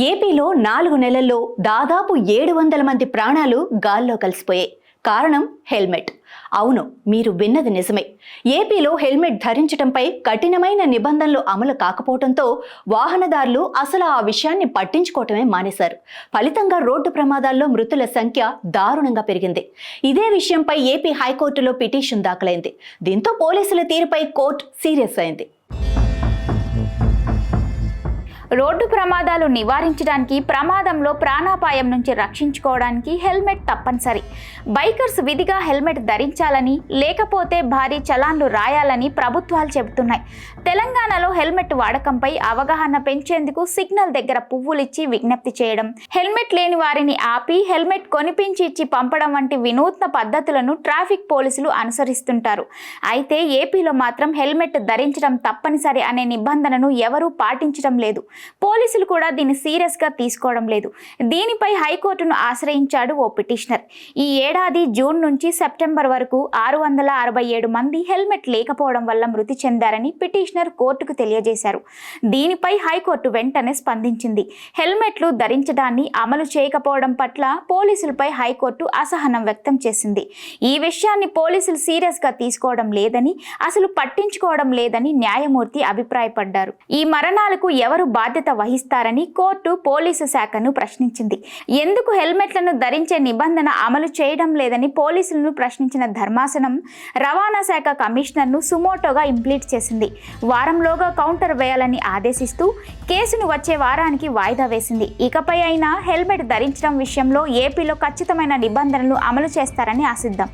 ఏపీలో 4 నెలల్లో దాదాపు 700 మంది ప్రాణాలు గాల్లో కలిసిపోయాయి. కారణం హెల్మెట్. అవును, మీరు విన్నది నిజమే. ఏపీలో హెల్మెట్ ధరించడంపై కఠినమైన నిబంధనలు అమలు కాకపోవడంతో వాహనదారులు అసలు ఆ విషయాన్ని పట్టించుకోవటమే మానేశారు. ఫలితంగా రోడ్డు ప్రమాదాల్లో మృతుల సంఖ్య దారుణంగా పెరిగింది. ఇదే విషయంపై ఏపీ హైకోర్టులో పిటిషన్ దాఖలైంది. దీంతో పోలీసుల తీరుపై కోర్టు సీరియస్ అయింది. రోడ్డు ప్రమాదాలు నివారించడానికి, ప్రమాదంలో ప్రాణాపాయం నుంచి రక్షించుకోవడానికి హెల్మెట్ తప్పనిసరి. బైకర్స్ విధిగా హెల్మెట్ ధరించాలని, లేకపోతే భారీ చలాన్లు రాయాలని ప్రభుత్వాలు చెబుతున్నాయి. తెలంగాణలో హెల్మెట్ వాడకంపై అవగాహన పెంచేందుకు సిగ్నల్ దగ్గర పువ్వులిచ్చి విజ్ఞప్తి చేయడం, హెల్మెట్ లేని వారిని ఆపి హెల్మెట్ కొనిపించి ఇచ్చి పంపడం వంటి వినూత్న పద్ధతులను ట్రాఫిక్ పోలీసులు అనుసరిస్తుంటారు. అయితే ఏపీలో మాత్రం హెల్మెట్ ధరించడం తప్పనిసరి అనే నిబంధనను ఎవరూ పాటించడం లేదు. పోలీసులు కూడా దీన్ని సీరియస్గా తీసుకోవడం లేదు. దీనిపై హైకోర్టును ఆశ్రయించాడు ఓ పిటిషనర్. ఈ ఏడాది జూన్ నుంచి సెప్టెంబర్ వరకు 667 మంది హెల్మెట్ లేకపోవడం వల్ల మృతి చెందారని పిటిషనర్ కోర్టుకు తెలియజేశారు. దీనిపై హైకోర్టు వెంటనే స్పందించింది. హెల్మెట్లు ధరించడాన్ని అమలు చేయకపోవడం పట్ల పోలీసులపై హైకోర్టు అసహనం వ్యక్తం చేసింది. ఈ విషయాన్ని పోలీసులు సీరియస్గా తీసుకోవడం లేదని, అసలు పట్టించుకోవడం లేదని న్యాయమూర్తి అభిప్రాయపడ్డారు. ఈ మరణాలకు ఎవరు బాధ్యత వహిస్తారని కోర్టు పోలీసు శాఖను ప్రశ్నించింది. ఎందుకు హెల్మెట్లను ధరించే నిబంధన అమలు చేయడం లేదని పోలీసులను ప్రశ్నించిన ధర్మాసనం రవాణా శాఖ కమిషనర్ను సుమోటోగా ఇంప్లీట్ చేసింది. వారంలోగా కౌంటర్ వేయాలని ఆదేశిస్తూ కేసును వచ్చే వారానికి వాయిదా వేసింది. ఇకపై అయినా హెల్మెట్ ధరించడం విషయంలో ఏపీలో ఖచ్చితమైన నిబంధనలు అమలు చేస్తారని ఆశిద్దాం.